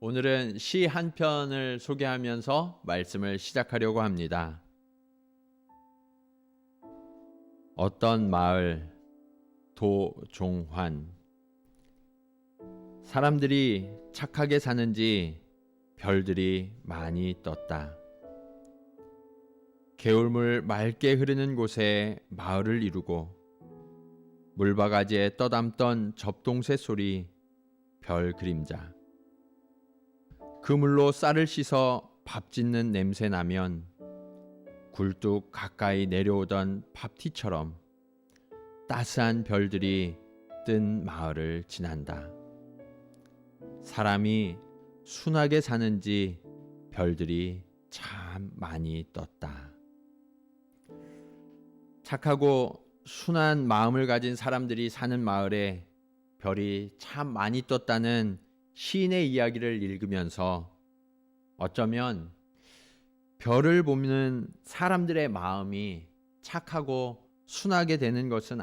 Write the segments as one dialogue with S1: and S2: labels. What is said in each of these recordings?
S1: 오늘은 시 한 편을 소개하면서 말씀을 시작하려고 합니다. 어떤 마을 도종환. 사람들이 착하게 사는지 별들이 많이 떴다. 개울물 맑게 흐르는 곳에 마을을 이루고 물바가지에 떠담던 접동새 소리, 별 그림자. 그 물로 쌀을 씻어 밥 짓는 냄새 나면 굴뚝 가까이 내려오던 밥티처럼 따스한 별들이 뜬 마을을 지난다. 사람이 순하게 사는지 별들이 참 많이 떴다. 착하고 순한 마음을 가진 사람들이 사는 마을에 별이 참 많이 떴다는 시인의 이야기를 읽으면서 어쩌면 별을 보는 사람들의 마음이 착하고 순하게 되는 것은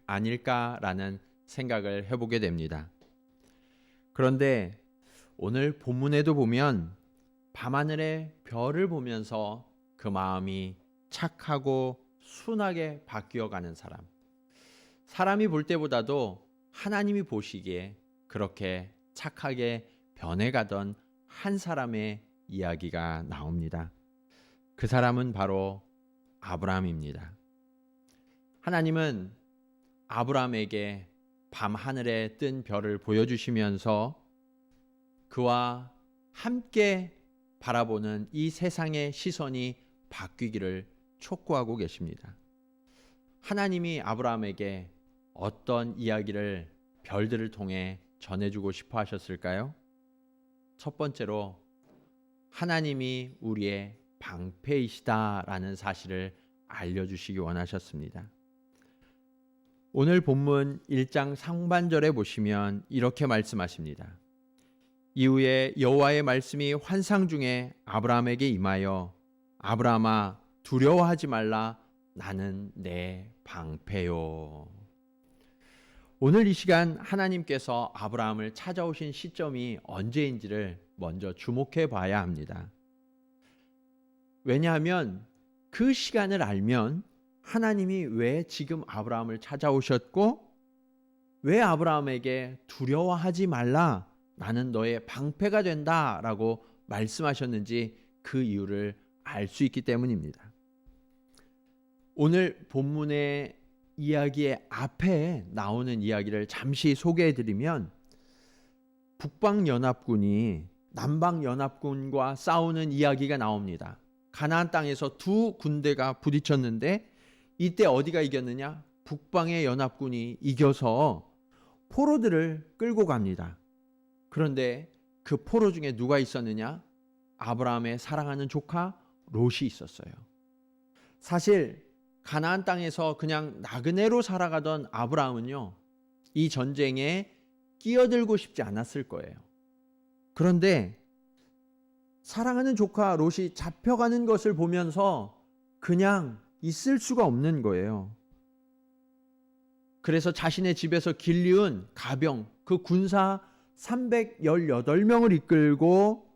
S1: 아닐까라는 생각을 해보게 됩니다. 그런데 오늘 본문에도 보면 밤하늘의 별을 보면서 그 마음이 착하고 순하게 바뀌어가는 사람이 볼 때보다도 하나님이 보시기에 그렇게 착하게 변해가던 한 사람의 이야기가 나옵니다. 그 사람은 바로 아브라함입니다. 하나님은 아브라함에게 밤하늘에 뜬 별을 보여주시면서 그와 함께 바라보는 이 세상의 시선이 바뀌기를 촉구하고 계십니다. 하나님이 아브라함에게 어떤 이야기를 별들을 통해 전해주고 싶어 하셨을까요? 첫 번째로 하나님이 우리의 방패이시다라는 사실을 알려주시기 원하셨습니다. 오늘 본문 1장 상반절에 보시면 이렇게 말씀하십니다. 이후에 여호와의 말씀이 환상 중에 아브라함에게 임하여 아브라함아 두려워하지 말라 나는 내 방패요. 오늘 이 시간 하나님께서 아브라함을 찾아오신 시점이 언제인지를 먼저 주목해 봐야 합니다. 왜냐하면 그 시간을 알면 하나님이 왜 지금 아브라함을 찾아오셨고 왜 아브라함에게 두려워하지 말라 나는 너의 방패가 된다라고 말씀하셨는지 그 이유를 알 수 있기 때문입니다. 오늘 본문의 이야기의 앞에 나오는 이야기를 잠시 소개해드리면 북방연합군이 남방연합군과 싸우는 이야기가 나옵니다. 가나안 땅에서 두 군대가 부딪혔는데 이때 어디가 이겼느냐? 북방의 연합군이 이겨서 포로들을 끌고 갑니다. 그런데 그 포로 중에 누가 있었느냐? 아브라함의 사랑하는 조카 롯이 있었어요. 사실 가나안 땅에서 그냥 나그네로 살아가던 아브라함은요, 이 전쟁에 끼어들고 싶지 않았을 거예요. 그런데 사랑하는 조카 롯이 잡혀가는 것을 보면서 그냥 있을 수가 없는 거예요. 그래서 자신의 집에서 길리운 가병, 그 군사 318명을 이끌고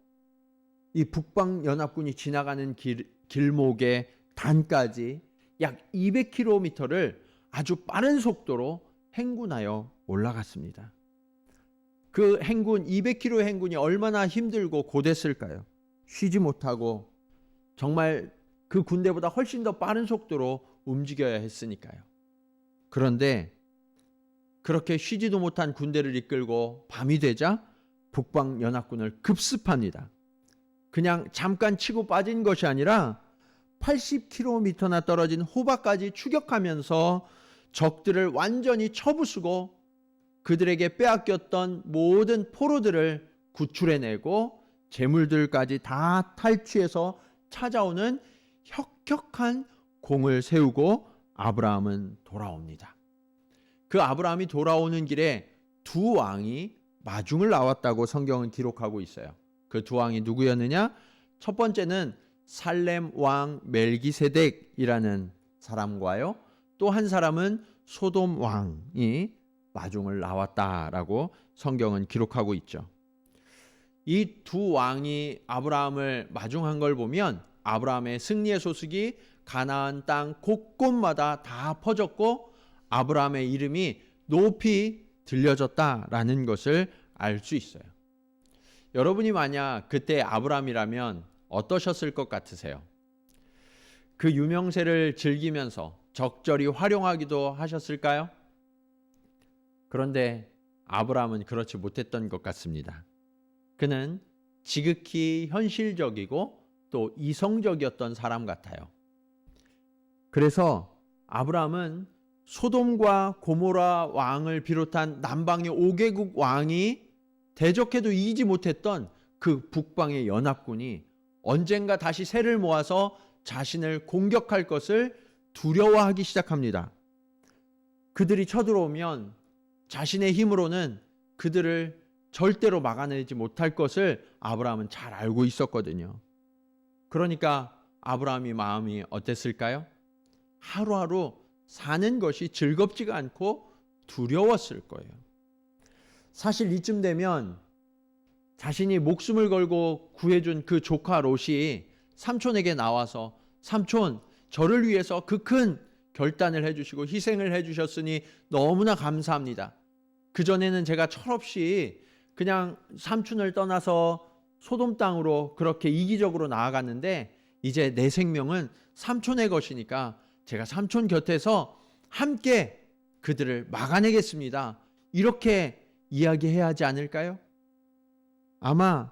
S1: 이 북방연합군이 지나가는 길목의 단까지 약 200km를 아주 빠른 속도로 행군하여 올라갔습니다. 그 행군 200km 행군이 얼마나 힘들고 고됐을까요? 쉬지 못하고 정말 그 군대보다 훨씬 더 빠른 속도로 움직여야 했으니까요. 그런데 그렇게 쉬지도 못한 군대를 이끌고 밤이 되자 북방연합군을 급습합니다. 그냥 잠깐 치고 빠진 것이 아니라 80km나 떨어진 호박까지 추격하면서 적들을 완전히 쳐부수고 그들에게 빼앗겼던 모든 포로들을 구출해내고 재물들까지 다 탈취해서 찾아오는 혁혁한 공을 세우고 아브라함은 돌아옵니다. 그 아브라함이 돌아오는 길에 두 왕이 마중을 나왔다고 성경은 기록하고 있어요. 그 두 왕이 누구였느냐? 첫 번째는 살렘 왕 멜기세덱이라는 사람과요. 또 한 사람은 소돔 왕이 마중을 나왔다라고 성경은 기록하고 있죠. 이 두 왕이 아브라함을 마중한 걸 보면 아브라함의 승리의 소식이 가나안 땅 곳곳마다 다 퍼졌고 아브라함의 이름이 높이 들려졌다라는 것을 알 수 있어요. 여러분이 만약 그때 아브라함이라면 어떠셨을 것 같으세요? 그 유명세를 즐기면서 적절히 활용하기도 하셨을까요? 그런데 아브라함은 그렇지 못했던 것 같습니다. 그는 지극히 현실적이고 또 이성적이었던 사람 같아요. 그래서 아브라함은 소돔과 고모라 왕을 비롯한 남방의 5개국 왕이 대적해도 이기지 못했던 그 북방의 연합군이 언젠가 다시 세를 모아서 자신을 공격할 것을 두려워하기 시작합니다. 그들이 쳐들어오면 자신의 힘으로는 그들을 절대로 막아내지 못할 것을 아브라함은 잘 알고 있었거든요. 그러니까 아브라함의 마음이 어땠을까요? 하루하루 사는 것이 즐겁지가 않고 두려웠을 거예요. 사실 이쯤 되면 자신이 목숨을 걸고 구해준 그 조카 롯이 삼촌에게 나와서 삼촌, 저를 위해서 그 큰 결단을 해주시고 희생을 해주셨으니 너무나 감사합니다. 그전에는 제가 철없이 그냥 삼촌을 떠나서 소돔 땅으로 그렇게 이기적으로 나아갔는데 이제 내 생명은 삼촌의 것이니까 제가 삼촌 곁에서 함께 그들을 막아내겠습니다. 이렇게 이야기해야 하지 않을까요? 아마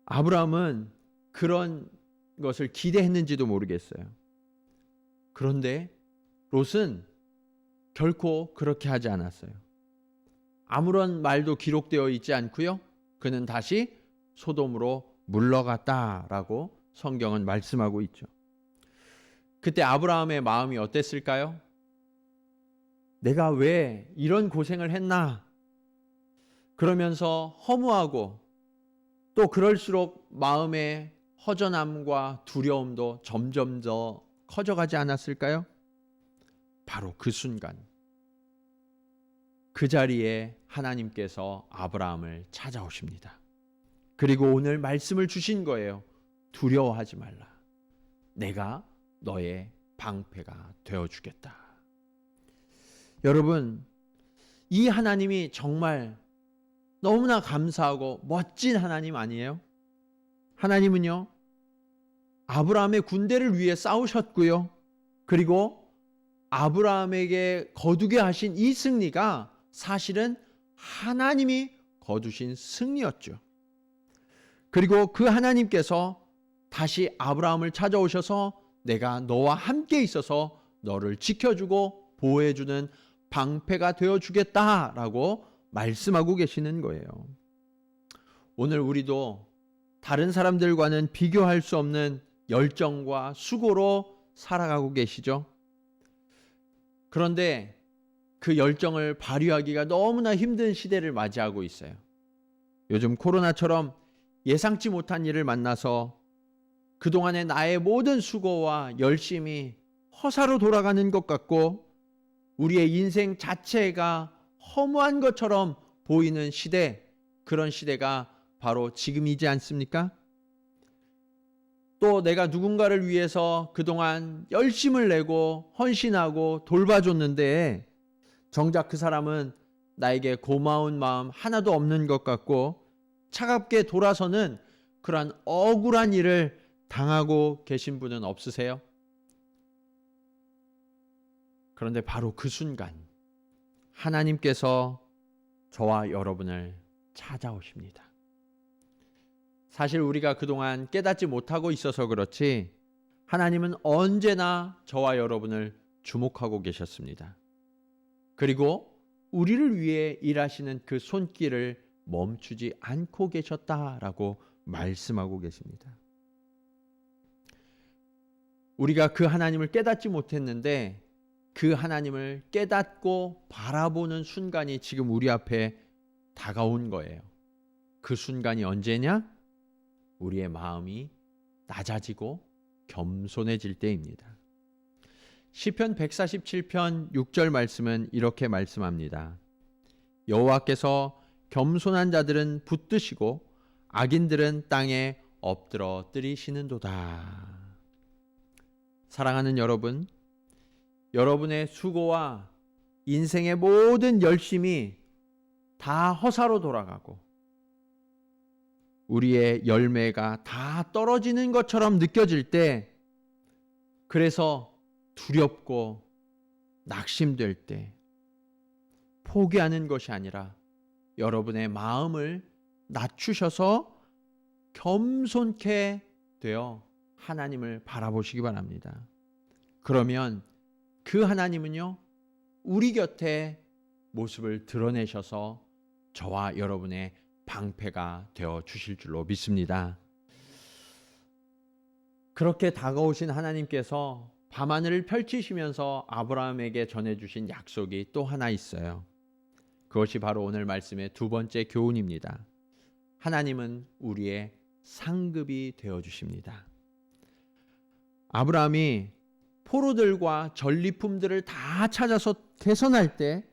S1: 아브라함은 그런 것을 기대했는지도 모르겠어요. 그런데 롯은 결코 그렇게 하지 않았어요. 아무런 말도 기록되어 있지 않고요. 그는 다시 소돔으로 물러갔다라고 성경은 말씀하고 있죠. 그때 아브라함의 마음이 어땠을까요? 내가 왜 이런 고생을 했나? 그러면서 허무하고 또 그럴수록 마음의 허전함과 두려움도 점점 더 커져가지 않았을까요? 바로 그 순간 그 자리에 하나님께서 아브라함을 찾아오십니다. 그리고 오늘 말씀을 주신 거예요. 두려워하지 말라. 내가 너의 방패가 되어주겠다. 여러분, 이 하나님이 정말 너무나 감사하고 멋진 하나님 아니에요? 하나님은요, 아브라함의 군대를 위해 싸우셨고요. 그리고 아브라함에게 거두게 하신 이 승리가 사실은 하나님이 거두신 승리였죠. 그리고 그 하나님께서 다시 아브라함을 찾아오셔서 내가 너와 함께 있어서 너를 지켜주고 보호해주는 방패가 되어주겠다라고 말씀하고 계시는 거예요. 오늘 우리도 다른 사람들과는 비교할 수 없는 열정과 수고로 살아가고 계시죠. 그런데 그 열정을 발휘하기가 너무나 힘든 시대를 맞이하고 있어요. 요즘 코로나처럼 예상치 못한 일을 만나서 그동안의 나의 모든 수고와 열심이 허사로 돌아가는 것 같고 우리의 인생 자체가 허무한 것처럼 보이는 시대, 그런 시대가 바로 지금이지 않습니까? 또 내가 누군가를 위해서 그동안 열심을 내고 헌신하고 돌봐줬는데 정작 그 사람은 나에게 고마운 마음 하나도 없는 것 같고 차갑게 돌아서는 그러한 억울한 일을 당하고 계신 분은 없으세요? 그런데 바로 그 순간 하나님께서 저와 여러분을 찾아오십니다. 사실 우리가 그동안 깨닫지 못하고 있어서 그렇지 하나님은 언제나 저와 여러분을 주목하고 계셨습니다. 그리고 우리를 위해 일하시는 그 손길을 멈추지 않고 계셨다라고 말씀하고 계십니다. 우리가 그 하나님을 깨닫지 못했는데 그 하나님을 깨닫고 바라보는 순간이 지금 우리 앞에 다가온 거예요. 그 순간이 언제냐? 우리의 마음이 낮아지고 겸손해질 때입니다. 시편 147편 6절 말씀은 이렇게 말씀합니다. 여호와께서 겸손한 자들은 붙드시고 악인들은 땅에 엎드러뜨리시는도다. 사랑하는 여러분, 여러분의 수고와 인생의 모든 열심이 다 허사로 돌아가고 우리의 열매가 다 떨어지는 것처럼 느껴질 때, 그래서 두렵고 낙심될 때 포기하는 것이 아니라 여러분의 마음을 낮추셔서 겸손케 되어 하나님을 바라보시기 바랍니다. 그러면 그 하나님은요, 우리 곁에 모습을 드러내셔서 저와 여러분의 방패가 되어 주실 줄로 믿습니다. 그렇게 다가오신 하나님께서 밤하늘을 펼치시면서 아브라함에게 전해주신 약속이 또 하나 있어요. 그것이 바로 오늘 말씀의 두 번째 교훈입니다. 하나님은 우리의 상급이 되어 주십니다. 아브라함이 포로들과 전리품들을 다 찾아서 개선할 때,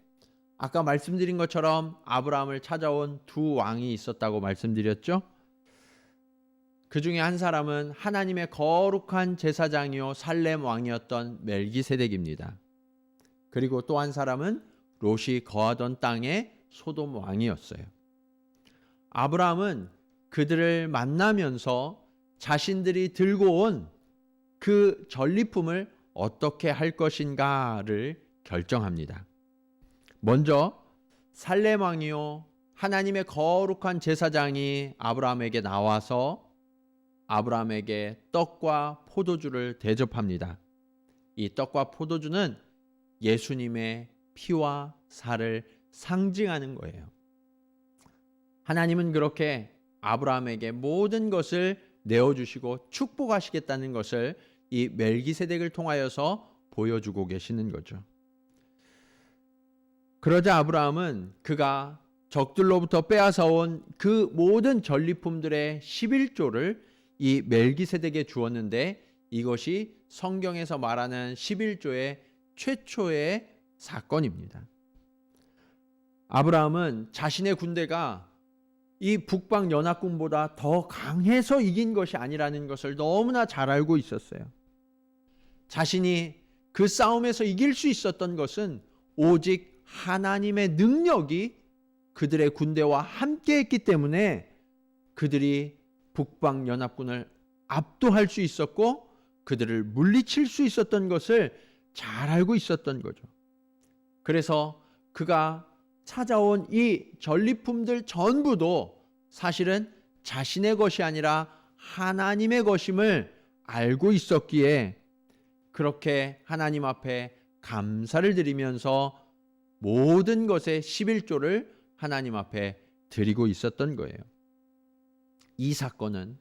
S1: 아까 말씀드린 것처럼 아브라함을 찾아온 두 왕이 있었다고 말씀드렸죠. 그 중에 한 사람은 하나님의 거룩한 제사장이요 살렘 왕이었던 멜기세덱입니다. 그리고 또 한 사람은 롯이 거하던 땅의 소돔 왕이었어요. 아브라함은 그들을 만나면서 자신들이 들고 온 그 전리품을 어떻게 할 것인가를 결정합니다. 먼저 살렘 왕이요 하나님의 거룩한 제사장이 아브라함에게 나와서 아브라함에게 떡과 포도주를 대접합니다. 이 떡과 포도주는 예수님의 피와 살을 상징하는 거예요. 하나님은 그렇게 아브라함에게 모든 것을 내어주시고 축복하시겠다는 것을 이 멜기세덱을 통하여서 보여주고 계시는 거죠. 그러자 아브라함은 그가 적들로부터 빼앗아온 그 모든 전리품들의 11조를 이 멜기세덱에 주었는데, 이것이 성경에서 말하는 11조의 최초의 사건입니다. 아브라함은 자신의 군대가 이 북방 연합군보다 더 강해서 이긴 것이 아니라는 것을 너무나 잘 알고 있었어요. 자신이 그 싸움에서 이길 수 있었던 것은 오직 하나님의 능력이 그들의 군대와 함께 했기 때문에 그들이 북방 연합군을 압도할 수 있었고 그들을 물리칠 수 있었던 것을 잘 알고 있었던 거죠. 그래서 그가 찾아온 이 전리품들 전부도 사실은 자신의 것이 아니라 하나님의 것임을 알고 있었기에 그렇게 하나님 앞에 감사를 드리면서 모든 것의 11조를 하나님 앞에 드리고 있었던 거예요. 이 사건은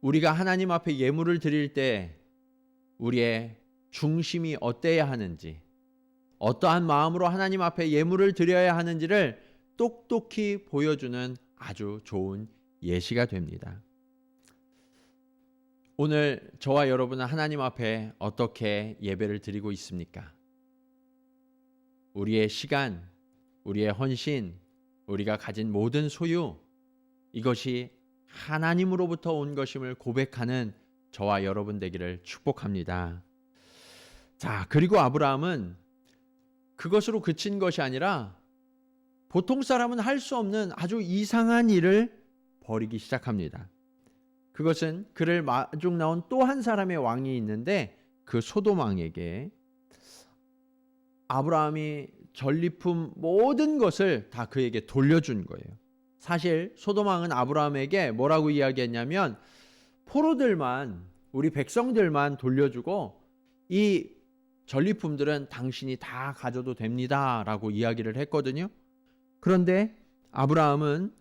S1: 우리가 하나님 앞에 예물을 드릴 때 우리의 중심이 어때야 하는지, 어떠한 마음으로 하나님 앞에 예물을 드려야 하는지를 똑똑히 보여주는 아주 좋은 예시가 됩니다. 오늘 저와 여러분은 하나님 앞에 어떻게 예배를 드리고 있습니까? 우리의 시간, 우리의 헌신, 우리가 가진 모든 소유, 이것이 하나님으로부터 온 것임을 고백하는 저와 여러분 되기를 축복합니다. 자, 그리고 아브라함은 그것으로 그친 것이 아니라 보통 사람은 할 수 없는 아주 이상한 일을 벌이기 시작합니다. 그것은 그를 마중 나온 또 한 사람의 왕이 있는데 그 소돔 왕에게 아브라함이 전리품 모든 것을 다 그에게 돌려준 거예요. 사실 소돔 왕은 아브라함에게 뭐라고 이야기했냐면 포로들만, 우리 백성들만 돌려주고 이 전리품들은 당신이 다 가져도 됩니다 라고 이야기를 했거든요. 그런데 아브라함은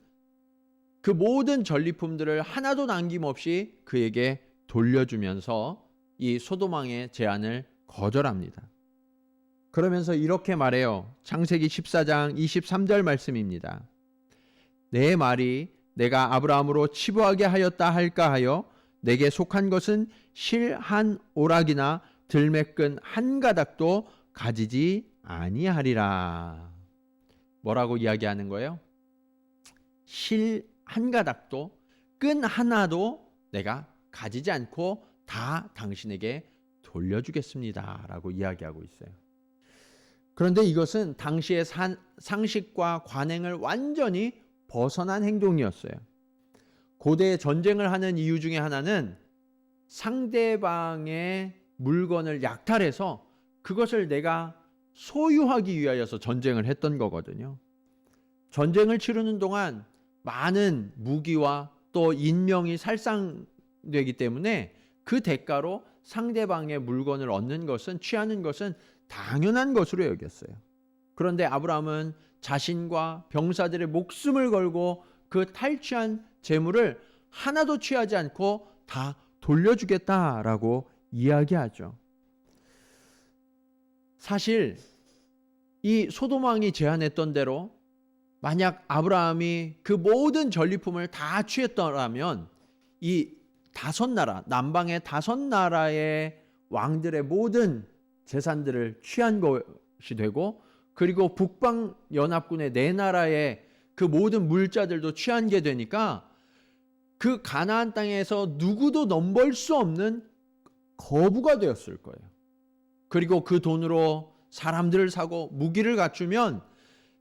S1: 그 모든 전리품들을 하나도 남김없이 그에게 돌려주면서 이 소돔 왕의 제안을 거절합니다. 그러면서 이렇게 말해요. 창세기 14장 23절 말씀입니다. 내 말이 내가 아브라함으로 치부하게 하였다 할까 하여 내게 속한 것은 실 한 오락이나 들매끈 한 가닥도 가지지 아니하리라. 뭐라고 이야기하는 거예요? 실 한 가닥도 끈 하나도 내가 가지지 않고 다 당신에게 돌려주겠습니다 라고 이야기하고 있어요. 그런데 이것은 당시의 상식과 관행을 완전히 벗어난 행동이었어요. 고대에 전쟁을 하는 이유 중에 하나는 상대방의 물건을 약탈해서 그것을 내가 소유하기 위하여서 전쟁을 했던 거거든요. 전쟁을 치르는 동안 많은 무기와 또 인명이 살상되기 때문에 그 대가로 상대방의 물건을 얻는 것은, 취하는 것은 당연한 것으로 여겼어요. 그런데 아브라함은 자신과 병사들의 목숨을 걸고 그 탈취한 재물을 하나도 취하지 않고 다 돌려주겠다라고 이야기하죠. 사실 이 소돔 왕이 제안했던 대로 만약 아브라함이 그 모든 전리품을 다 취했더라면 이 다섯 나라, 남방의 다섯 나라의 왕들의 모든 재산들을 취한 것이 되고, 그리고 북방 연합군의 네 나라의 그 모든 물자들도 취한 게 되니까 그 가나안 땅에서 누구도 넘볼 수 없는 거부가 되었을 거예요. 그리고 그 돈으로 사람들을 사고 무기를 갖추면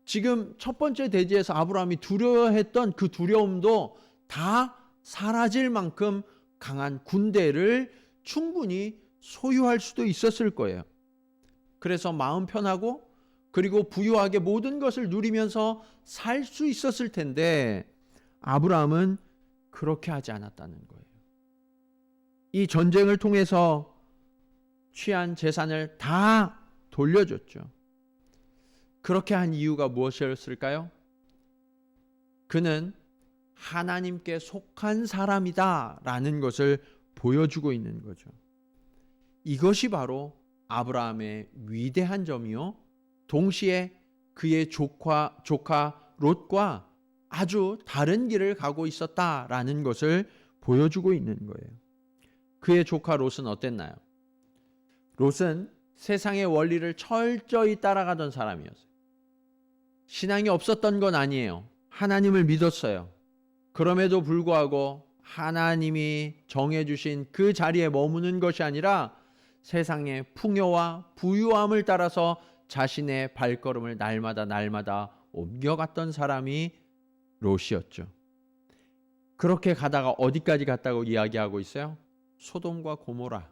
S1: 지금 첫 번째 대지에서 아브라함이 두려워했던 그 두려움도 다 사라질 만큼 강한 군대를 충분히 소유할 수도 있었을 거예요. 그래서 마음 편하고 그리고 부유하게 모든 것을 누리면서 살 수 있었을 텐데 아브라함은 그렇게 하지 않았다는 거예요. 이 전쟁을 통해서 취한 재산을 다 돌려줬죠. 그렇게 한 이유가 무엇이었을까요? 그는 하나님께 속한 사람이다라는 것을 보여주고 있는 거죠. 이것이 바로 아브라함의 위대한 점이요, 동시에 그의 조카 롯과 아주 다른 길을 가고 있었다라는 것을 보여주고 있는 거예요. 그의 조카 롯은 어땠나요? 롯은 세상의 원리를 철저히 따라가던 사람이었어요. 신앙이 없었던 건 아니에요. 하나님을 믿었어요. 그럼에도 불구하고 하나님이 정해주신 그 자리에 머무는 것이 아니라 세상의 풍요와 부유함을 따라서 자신의 발걸음을 날마다 옮겨갔던 사람이 롯이었죠. 그렇게 가다가 어디까지 갔다고 이야기하고 있어요? 소돔과 고모라,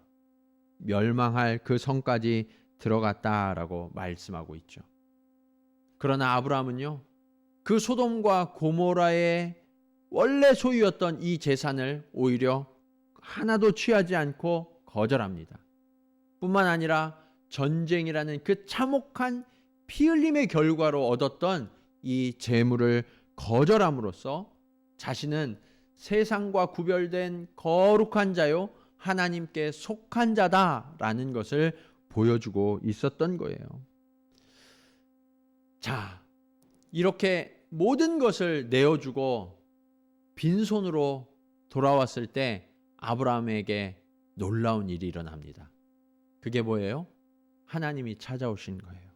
S1: 멸망할 그 성까지 들어갔다라고 말씀하고 있죠. 그러나 아브라함은요, 그 소돔과 고모라의 원래 소유였던 이 재산을 오히려 하나도 취하지 않고 거절합니다. 뿐만 아니라 전쟁이라는 그 참혹한 피 흘림의 결과로 얻었던 이 재물을 거절함으로써 자신은 세상과 구별된 거룩한 자요, 하나님께 속한 자다라는 것을 보여주고 있었던 거예요. 자, 이렇게 모든 것을 내어주고 빈손으로 돌아왔을 때 아브라함에게 놀라운 일이 일어납니다. 그게 뭐예요? 하나님이 찾아오신 거예요.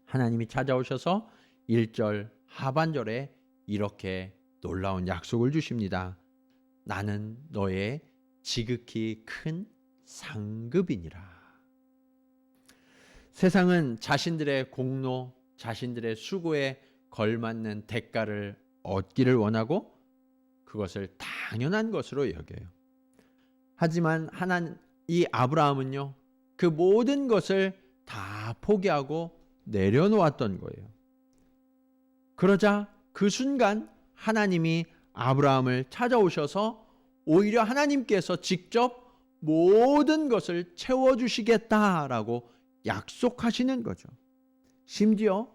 S1: 하나님이 찾아오셔서 1절 하반절에 이렇게 놀라운 약속을 주십니다. 나는 너의 지극히 큰 상급이니라. 세상은 자신들의 공로, 자신들의 수고에 걸맞는 대가를 얻기를 원하고 그것을 당연한 것으로 여겨요. 하지만 이 아브라함은요, 그 모든 것을 다 포기하고 내려놓았던 거예요. 그러자 그 순간 하나님이 아브라함을 찾아오셔서 오히려 하나님께서 직접 모든 것을 채워주시겠다라고 약속하시는 거죠. 심지어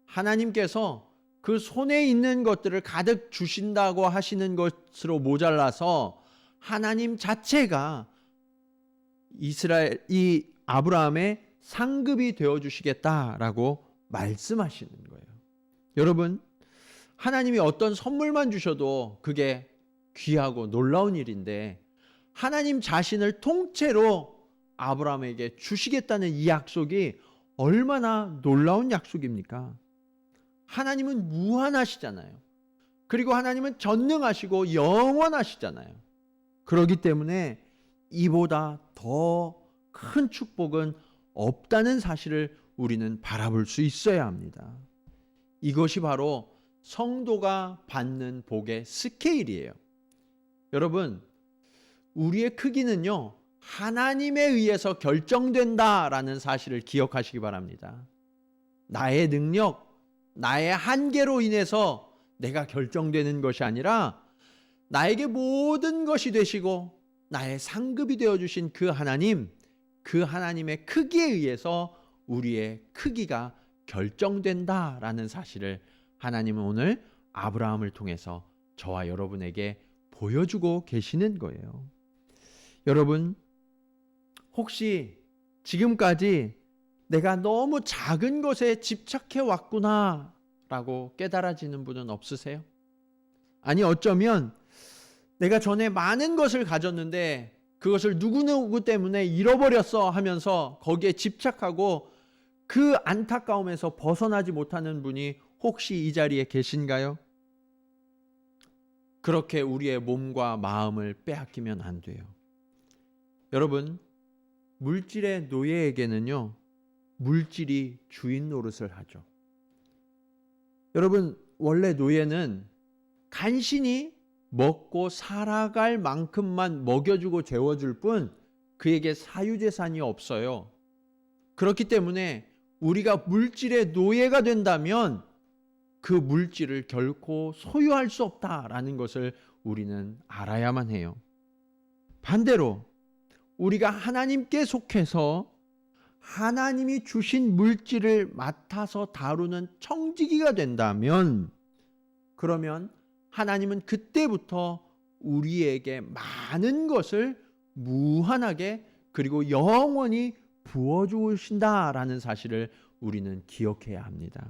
S1: 하나님께서 그 손에 있는 것들을 가득 주신다고 하시는 것으로 모자라서 하나님 자체가 이 아브라함의 상급이 되어주시겠다라고 말씀하시는 거예요. 여러분, 하나님이 어떤 선물만 주셔도 그게 귀하고 놀라운 일인데 하나님 자신을 통째로 아브라함에게 주시겠다는 이 약속이 얼마나 놀라운 약속입니까? 하나님은 무한하시잖아요. 그리고 하나님은 전능하시고 영원하시잖아요. 그렇기 때문에 이보다 더 큰 축복은 없다는 사실을 우리는 바라볼 수 있어야 합니다. 이것이 바로 성도가 받는 복의 스케일이에요. 여러분, 우리의 크기는요, 하나님에 의해서 결정된다라는 사실을 기억하시기 바랍니다. 나의 능력, 나의 한계로 인해서 내가 결정되는 것이 아니라 나에게 모든 것이 되시고 나의 상급이 되어주신 그 하나님, 그 하나님의 크기에 의해서 우리의 크기가 결정된다라는 사실을 하나님은 오늘 아브라함을 통해서 저와 여러분에게 보여주고 계시는 거예요. 여러분, 혹시 지금까지 내가 너무 작은 것에 집착해 왔구나 라고 깨달아지는 분은 없으세요? 아니, 어쩌면 내가 전에 많은 것을 가졌는데 그것을 누구누구 때문에 잃어버렸어 하면서 거기에 집착하고 그 안타까움에서 벗어나지 못하는 분이 혹시 이 자리에 계신가요? 그렇게 우리의 몸과 마음을 빼앗기면 안 돼요. 여러분, 물질의 노예에게는요, 물질이 주인 노릇을 하죠. 여러분, 원래 노예는 간신히 먹고 살아갈 만큼만 먹여주고 재워줄 뿐 그에게 사유재산이 없어요. 그렇기 때문에 우리가 물질의 노예가 된다면 그 물질을 결코 소유할 수 없다라는 것을 우리는 알아야만 해요. 반대로 우리가 하나님께 속해서 하나님이 주신 물질을 맡아서 다루는 청지기가 된다면, 그러면 하나님은 그때부터 우리에게 많은 것을 무한하게 그리고 영원히 부어주신다라는 사실을 우리는 기억해야 합니다.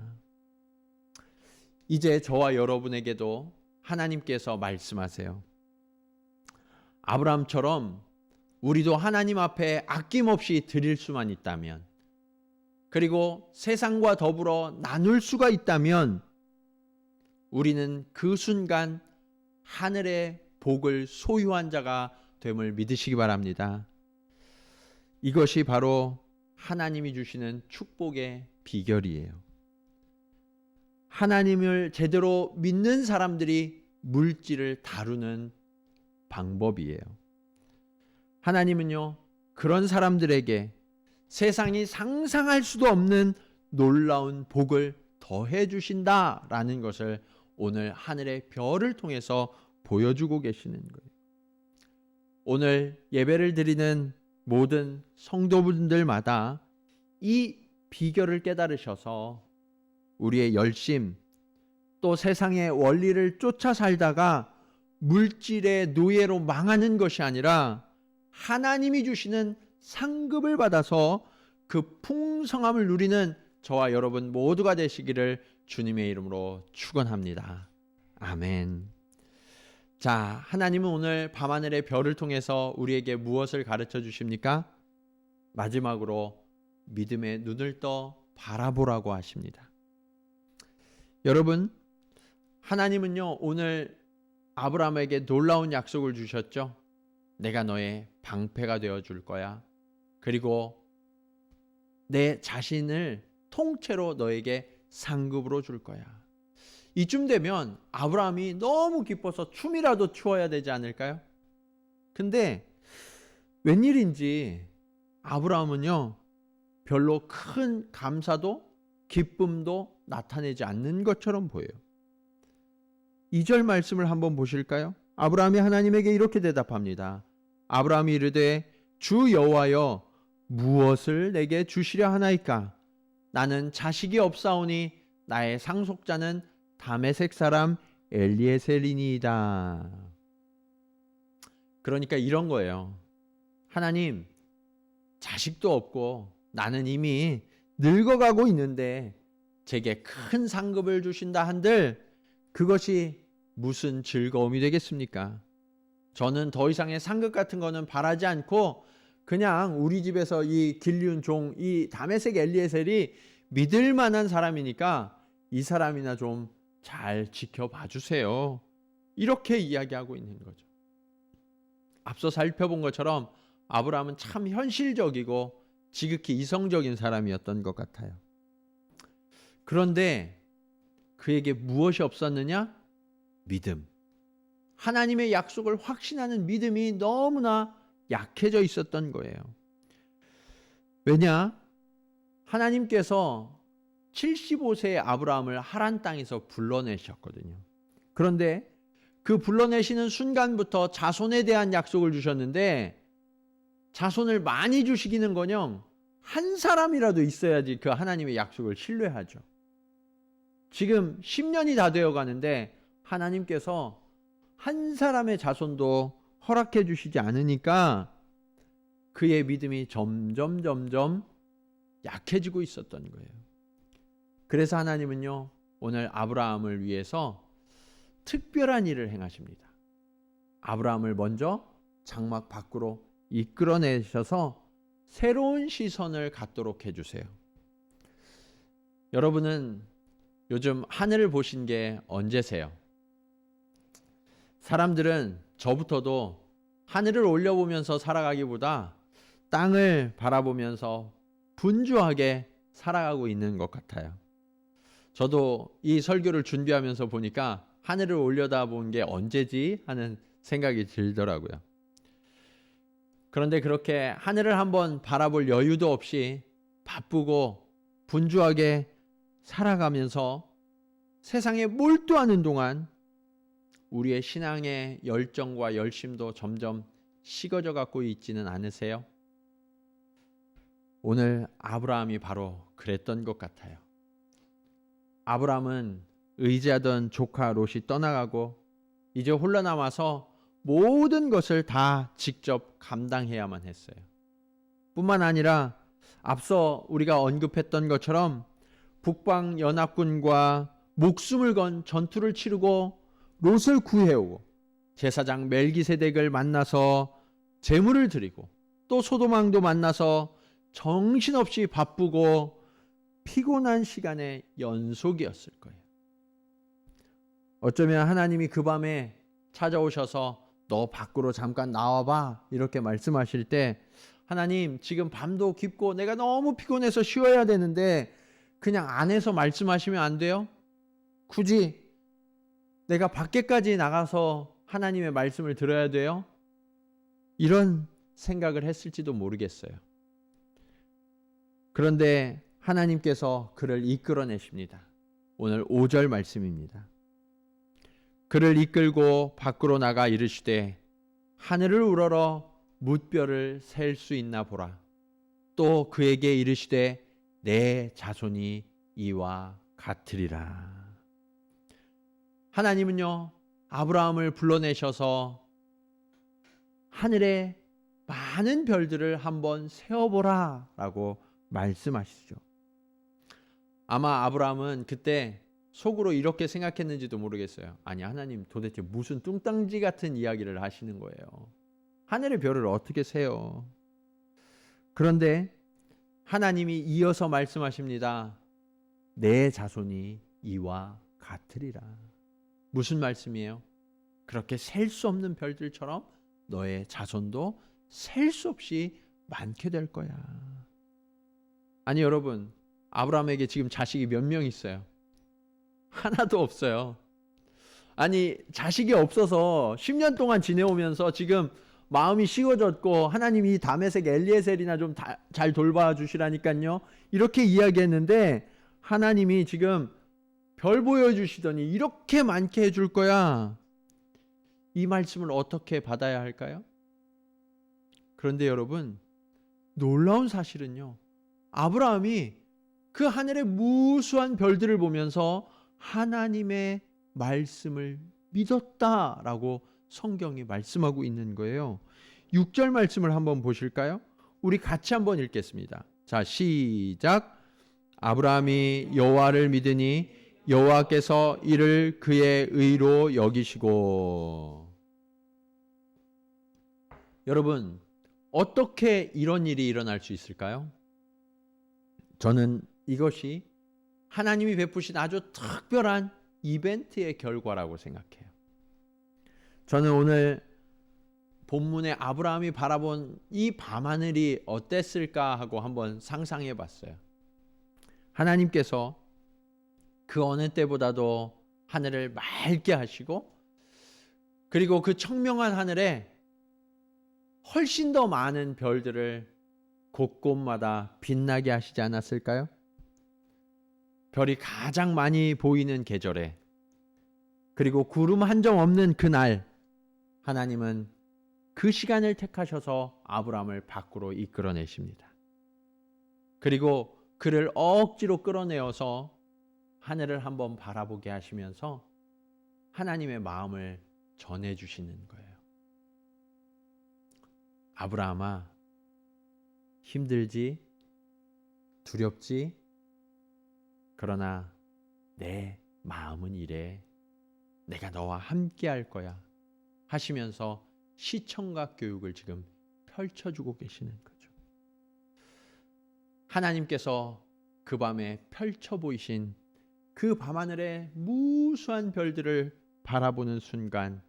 S1: 이제 저와 여러분에게도 하나님께서 말씀하세요. 아브라함처럼 우리도 하나님 앞에 아낌없이 드릴 수만 있다면, 그리고 세상과 더불어 나눌 수가 있다면 우리는 그 순간 하늘의 복을 소유한 자가 됨을 믿으시기 바랍니다. 이것이 바로 하나님이 주시는 축복의 비결이에요. 하나님을 제대로 믿는 사람들이 물질을 다루는 방법이에요. 하나님은요, 그런 사람들에게 세상이 상상할 수도 없는 놀라운 복을 더해 주신다라는 것을 오늘 하늘의 별을 통해서 보여주고 계시는 거예요. 오늘 예배를 드리는 모든 성도분들마다 이 비결을 깨달으셔서 우리의 열심, 또 세상의 원리를 쫓아 살다가 물질의 노예로 망하는 것이 아니라 하나님이 주시는 상급을 받아서 그 풍성함을 누리는 저와 여러분 모두가 되시기를 주님의 이름으로 축원합니다. 아멘. 자, 하나님은 오늘 밤하늘의 별을 통해서 우리에게 무엇을 가르쳐 주십니까? 마지막으로 믿음의 눈을 떠 바라보라고 하십니다. 여러분, 하나님은요, 오늘 아브라함에게 놀라운 약속을 주셨죠. 내가 너의 방패가 되어 줄 거야. 그리고 내 자신을 통째로 너에게 상급으로 줄 거야. 이쯤 되면 아브라함이 너무 기뻐서 춤이라도 추어야 되지 않을까요? 근데 웬일인지 아브라함은요, 별로 큰 감사도 기쁨도 나타내지 않는 것처럼 보여요. 2절 말씀을 한번 보실까요? 아브라함이 하나님에게 이렇게 대답합니다. 아브라함이 이르되 주 여호와여 무엇을 내게 주시려 하나이까? 나는 자식이 없사오니 나의 상속자는 다메섹 사람 엘리에셀이니이다. 그러니까 이런 거예요. 하나님, 자식도 없고 나는 이미 늙어가고 있는데 제게 큰 상급을 주신다 한들 그것이 무슨 즐거움이 되겠습니까? 저는 더 이상의 상급 같은 거는 바라지 않고 그냥 우리 집에서 이 길리운 종, 이 다메섹 엘리에셀이 믿을 만한 사람이니까 이 사람이나 좀 잘 지켜봐 주세요. 이렇게 이야기하고 있는 거죠. 앞서 살펴본 것처럼 아브라함은 참 현실적이고 지극히 이성적인 사람이었던 것 같아요. 그런데 그에게 무엇이 없었느냐? 믿음. 하나님의 약속을 확신하는 믿음이 너무나 약해져 있었던 거예요. 왜냐? 하나님께서 75세의 아브라함을 하란 땅에서 불러내셨거든요. 그런데 그 불러내시는 순간부터 자손에 대한 약속을 주셨는데, 자손을 많이 주시기는커녕 한 사람이라도 있어야지 그 하나님의 약속을 신뢰하죠. 지금 10년이 다 되어 가는데 하나님께서 한 사람의 자손도 허락해 주시지 않으니까 그의 믿음이 점점 약해지고 있었던 거예요. 그래서 하나님은요, 오늘 아브라함을 위해서 특별한 일을 행하십니다. 아브라함을 먼저 장막 밖으로 이끌어내셔서 새로운 시선을 갖도록 해주세요. 여러분은 요즘 하늘을 보신 게 언제세요? 사람들은 저부터도 하늘을 올려보면서 살아가기보다 땅을 바라보면서 분주하게 살아가고 있는 것 같아요. 저도 이 설교를 준비하면서 보니까 하늘을 올려다본 게 언제지 하는 생각이 들더라고요. 그런데 그렇게 하늘을 한번 바라볼 여유도 없이 바쁘고 분주하게 살아가면서 세상에 몰두하는 동안 우리의 신앙의 열정과 열심도 점점 식어져 갖고 있지는 않으세요? 오늘 아브라함이 바로 그랬던 것 같아요. 아브라함은 의지하던 조카 롯이 떠나가고 이제 홀로 남아서 모든 것을 다 직접 감당해야만 했어요. 뿐만 아니라 앞서 우리가 언급했던 것처럼 북방 연합군과 목숨을 건 전투를 치르고 롯을 구해오고 제사장 멜기세덱을 만나서 제물을 드리고 또 소도망도 만나서 정신없이 바쁘고 피곤한 시간의 연속이었을 거예요. 어쩌면 하나님이 그 밤에 찾아오셔서 너 밖으로 잠깐 나와봐 이렇게 말씀하실 때, 하나님 지금 밤도 깊고 내가 너무 피곤해서 쉬어야 되는데 그냥 안에서 말씀하시면 안 돼요? 굳이 내가 밖에까지 나가서 하나님의 말씀을 들어야 돼요? 이런 생각을 했을지도 모르겠어요. 그런데 하나님께서 그를 이끌어내십니다. 오늘 5절 말씀입니다. 그를 이끌고 밖으로 나가 이르시되 하늘을 우러러 뭇별을 셀 수 있나 보라. 또 그에게 이르시되 내 자손이 이와 같으리라. 하나님은요, 아브라함을 불러내셔서 하늘에 많은 별들을 한번 세어보라 라고 말씀하시죠. 아마 아브라함은 그때 속으로 이렇게 생각했는지도 모르겠어요. 아니, 하나님 도대체 무슨 뚱땅지 같은 이야기를 하시는 거예요. 하늘의 별을 어떻게 세요? 그런데 하나님이 이어서 말씀하십니다. 내 자손이 이와 같으리라. 무슨 말씀이에요? 그렇게 셀 수 없는 별들처럼 너의 자손도 셀 수 없이 많게 될 거야. 아니 여러분, 아브라함에게 지금 자식이 몇 명 있어요? 하나도 없어요. 아니 자식이 없어서 10년 동안 지내오면서 지금 마음이 식어졌고 하나님이 다메섹 엘리에셀이나 좀 잘 돌봐 주시라니까요. 이렇게 이야기했는데 하나님이 지금 별 보여주시더니 이렇게 많게 해줄 거야. 이 말씀을 어떻게 받아야 할까요? 그런데 여러분, 놀라운 사실은요, 아브라함이 그 하늘의 무수한 별들을 보면서 하나님의 말씀을 믿었다라고 성경이 말씀하고 있는 거예요. 6절 말씀을 한번 보실까요? 우리 같이 한번 읽겠습니다. 자, 시작. 아브라함이 여호와를 믿으니 여호와께서 이를 그의 의로 여기시고. 여러분, 어떻게 이런 일이 일어날 수 있을까요? 저는 이것이 하나님이 베푸신 아주 특별한 이벤트의 결과라고 생각해요. 저는 오늘 본문에 아브라함이 바라본 이 밤하늘이 어땠을까 하고 한번 상상해 봤어요. 하나님께서 그 어느 때보다도 하늘을 맑게 하시고, 그리고 그 청명한 하늘에 훨씬 더 많은 별들을 곳곳마다 빛나게 하시지 않았을까요? 별이 가장 많이 보이는 계절에, 그리고 구름 한 점 없는 그날, 하나님은 그 시간을 택하셔서 아브라함을 밖으로 이끌어내십니다. 그리고 그를 억지로 끌어내어서 하늘을 한번 바라보게 하시면서 하나님의 마음을 전해주시는 거예요. 아브라함아, 힘들지? 두렵지? 그러나 내 마음은 이래. 내가 너와 함께 할 거야 하시면서 시청각 교육을 지금 펼쳐주고 계시는 거죠. 하나님께서 그 밤에 펼쳐 보이신 그 밤하늘의 무수한 별들을 바라보는 순간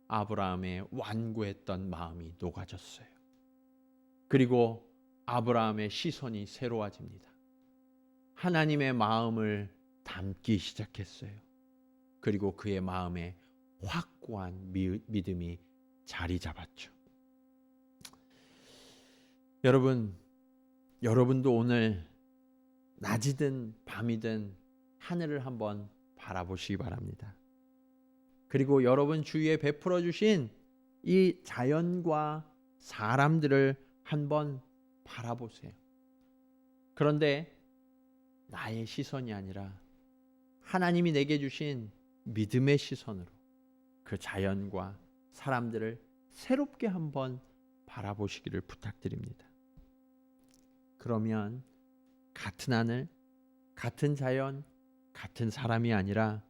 S1: 아브라함의 완고했던 마음이 녹아졌어요. 그리고 아브라함의 시선이 새로워집니다. 하나님의 마음을 담기 시작했어요. 그리고 그의 마음에 확고한 믿음이 자리 잡았죠. 여러분도 오늘 낮이든 밤이든 하늘을 한번 바라보시기 바랍니다. 그리고 여러분 주위에 베풀어 주신 이 자연과 사람들을 한번 바라보세요. 그런데 나의 시선이 아니라 하나님이 내게 주신 믿음의 시선으로 그 자연과 사람들을 새롭게 한번 바라보시기를 부탁드립니다. 그러면 같은 하늘, 같은 자연, 같은 사람이 아니라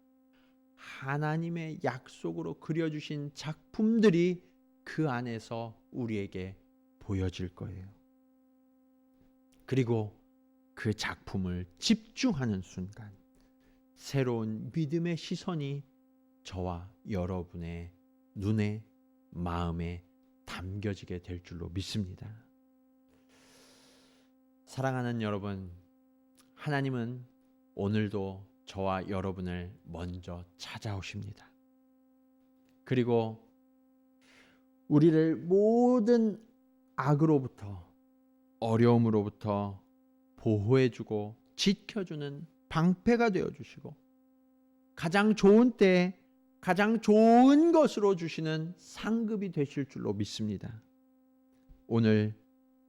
S1: 하나님의 약속으로 그려주신 작품들이 그 안에서 우리에게 보여질 거예요. 그리고 그 작품을 집중하는 순간 새로운 믿음의 시선이 저와 여러분의 눈에, 마음에 담겨지게 될 줄로 믿습니다. 사랑하는 여러분, 하나님은 오늘도 저와 여러분을 먼저 찾아오십니다. 그리고 우리를 모든 악으로부터, 어려움으로부터 보호해주고 지켜주는 방패가 되어주시고 가장 좋은 때에 가장 좋은 것으로 주시는 상급이 되실 줄로 믿습니다. 오늘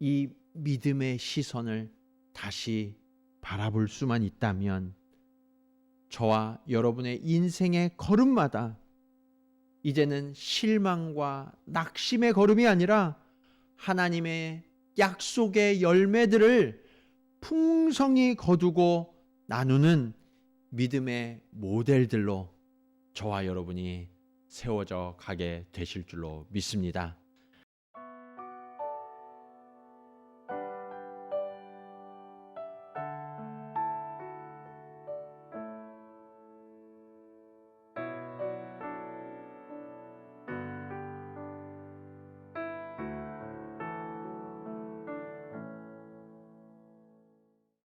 S1: 이 믿음의 시선을 다시 바라볼 수만 있다면 저와 여러분의 인생의 걸음마다 이제는 실망과 낙심의 걸음이 아니라 하나님의 약속의 열매들을 풍성히 거두고 나누는 믿음의 모델들로 저와 여러분이 세워져 가게 되실 줄로 믿습니다.